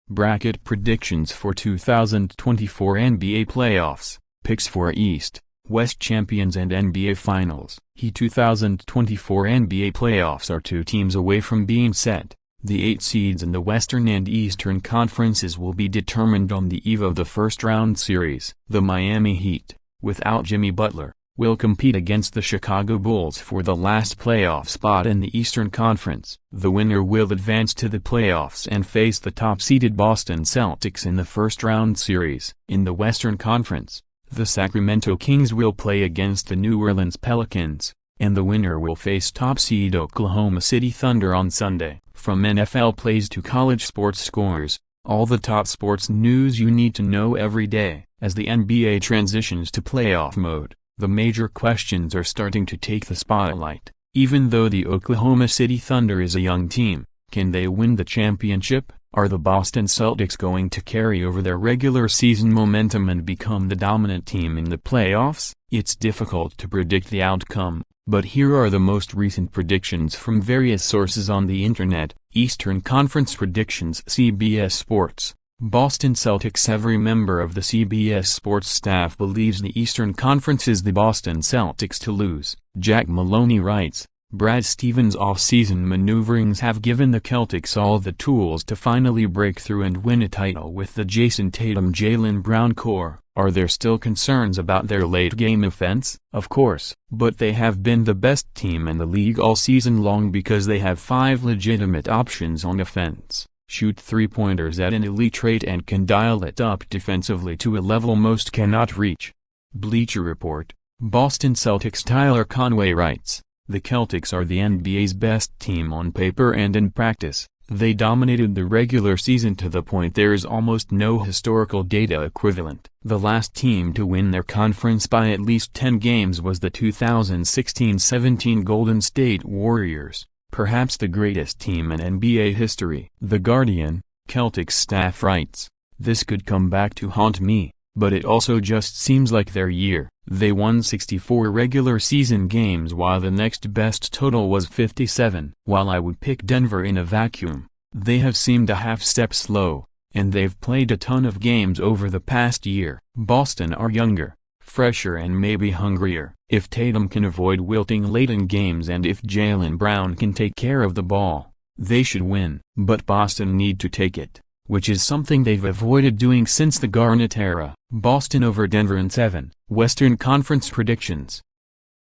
Bracket predictions for 2024 NBA playoffs, picks for East, West champions and NBA Finals. The 2024 NBA playoffs are 2 teams away from being set. The 8 seeds in the Western and Eastern conferences will be determined on the eve of the first-round series. The Miami Heat, without Jimmy Butler, will compete against the Chicago Bulls for the last playoff spot in the Eastern Conference. The winner will advance to the playoffs and face the top-seeded Boston Celtics in the first-round series. In the Western Conference, the Sacramento Kings will play against the New Orleans Pelicans, and the winner will face top-seed Oklahoma City Thunder on Sunday. From NFL plays to college sports scores, all the top sports news you need to know every day. As the NBA transitions to playoff mode, the major questions are starting to take the spotlight. Even though the Oklahoma City Thunder is a young team, can they win the championship? Are the Boston Celtics going to carry over their regular season momentum and become the dominant team in the playoffs? It's difficult to predict the outcome, but here are the most recent predictions from various sources on the internet. Eastern Conference predictions. CBS Sports. Boston Celtics. Every member of the CBS Sports staff believes the Eastern Conference is the Boston Celtics to lose. Jack Maloney writes, Brad Stevens' off-season maneuverings have given the Celtics all the tools to finally break through and win a title with the Jason Tatum-Jaylen Brown core. Are there still concerns about their late-game offense? Of course, but they have been the best team in the league all season long because they have 5 legitimate options on offense. Shoot three-pointers at an elite rate and can dial it up defensively to a level most cannot reach. Bleacher Report. Boston Celtics. Tyler Conway writes, the Celtics are the NBA's best team on paper and in practice. They dominated the regular season to the point there is almost no historical data equivalent. The last team to win their conference by at least 10 games was the 2016-17 Golden State Warriors, perhaps the greatest team in NBA history. The Guardian, Celtics staff writes, this could come back to haunt me, but it also just seems like their year. They won 64 regular season games while the next best total was 57. While I would pick Denver in a vacuum, they have seemed a half-step slow, and they've played a ton of games over the past year. Boston are younger, fresher and maybe hungrier. If Tatum can avoid wilting late in games and if Jaylen Brown can take care of the ball, they should win. But Boston need to take it, which is something they've avoided doing since the Garnett era. Boston over Denver in 7. Western Conference predictions.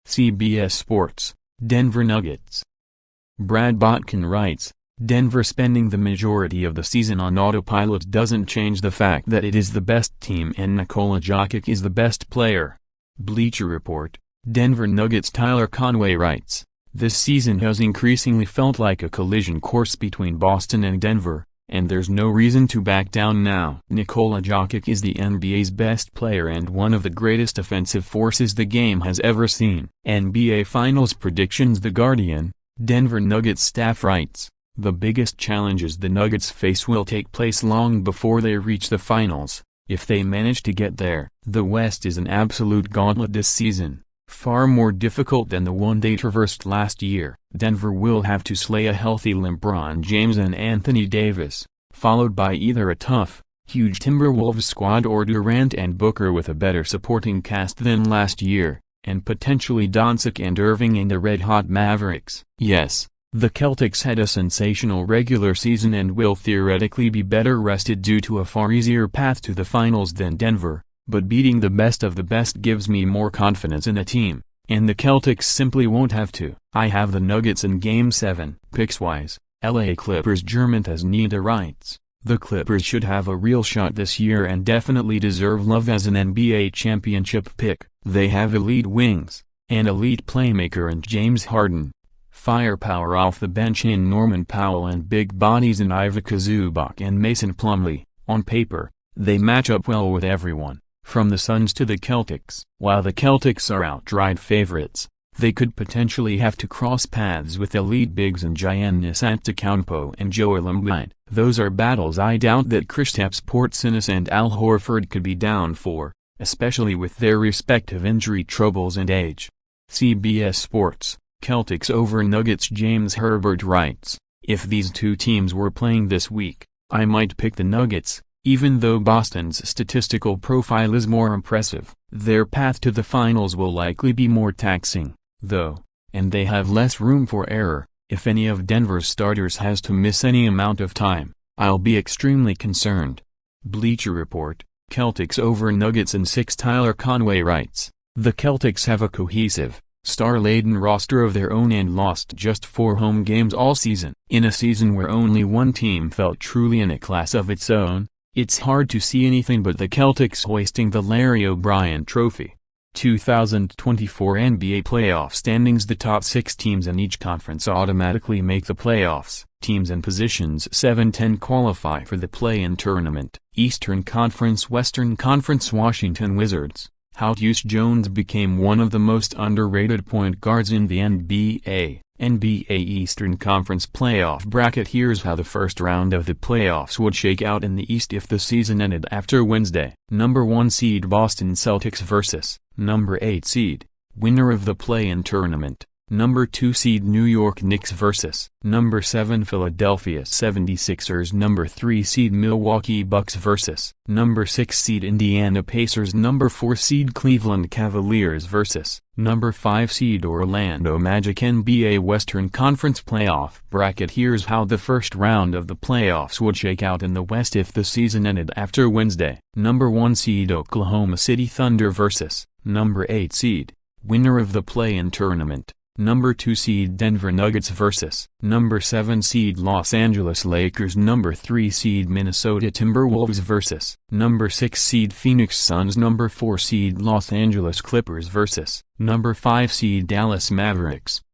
CBS Sports. Denver Nuggets. Brad Botkin writes, Denver spending the majority of the season on autopilot doesn't change the fact that it is the best team and Nikola Jokic is the best player. Bleacher Report. Denver Nuggets. Tyler Conway writes, this season has increasingly felt like a collision course between Boston and Denver, and there's no reason to back down now. Nikola Jokic is the NBA's best player and one of the greatest offensive forces the game has ever seen. NBA Finals predictions. The Guardian, Denver Nuggets staff writes, the biggest challenges the Nuggets face will take place long before they reach the finals, if they manage to get there. The West is an absolute gauntlet this season, far more difficult than the one they traversed last year. Denver will have to slay a healthy LeBron James and Anthony Davis, followed by either a tough, huge Timberwolves squad or Durant and Booker with a better supporting cast than last year, and potentially Doncic and Irving and the red-hot Mavericks. Yes, the Celtics had a sensational regular season and will theoretically be better rested due to a far easier path to the finals than Denver, but beating the best of the best gives me more confidence in the team, and the Celtics simply won't have to. I have the Nuggets in Game 7. Picks-wise, LA Clippers. Germantas Nida writes, the Clippers should have a real shot this year and definitely deserve love as an NBA championship pick. They have elite wings, an elite playmaker in James Harden, firepower off the bench in Norman Powell and big bodies in Ivica Zubac and Mason Plumlee. On paper, they match up well with everyone, from the Suns to the Celtics. While the Celtics are outright favorites, they could potentially have to cross paths with elite bigs in Giannis Antetokounmpo and Joel Embiid. Those are battles I doubt that Kristaps Porzingis and Al Horford could be down for, especially with their respective injury troubles and age. CBS Sports. Celtics over Nuggets. James Herbert writes, if these two teams were playing this week, I might pick the Nuggets, even though Boston's statistical profile is more impressive. Their path to the finals will likely be more taxing, though, and they have less room for error. If any of Denver's starters has to miss any amount of time, I'll be extremely concerned. Bleacher Report, Celtics over Nuggets in 6. Tyler Conway writes, "The Celtics have a cohesive, star-laden roster of their own and lost just 4 home games all season. In a season where only one team felt truly in a class of its own, it's hard to see anything but the Celtics hoisting the Larry O'Brien Trophy." 2024 NBA playoff standings. The top 6 teams in each conference automatically make the playoffs. Teams in positions 7-10 qualify for the play-in tournament. Eastern Conference. Western Conference. Washington Wizards. How Tyus Jones became one of the most underrated point guards in the NBA. NBA Eastern Conference Playoff Bracket. Here's how the first round of the playoffs would shake out in the East if the season ended after Wednesday. Number 1 seed Boston Celtics vs. Number 8 seed, winner of the play-in tournament. Number 2 seed New York Knicks vs. Number 7 Philadelphia 76ers. Number 3 seed Milwaukee Bucks vs. Number 6 seed Indiana Pacers. Number 4 seed Cleveland Cavaliers vs. Number 5 seed Orlando Magic. NBA Western Conference Playoff Bracket. Here's how the first round of the playoffs would shake out in the West if the season ended after Wednesday. Number 1 seed Oklahoma City Thunder vs. Number 8 seed, winner of the play-in tournament. Number 2 seed Denver Nuggets vs. Number 7 seed Los Angeles Lakers. Number 3 seed Minnesota Timberwolves vs. Number 6 seed Phoenix Suns. Number 4 seed Los Angeles Clippers vs. Number 5 seed Dallas Mavericks.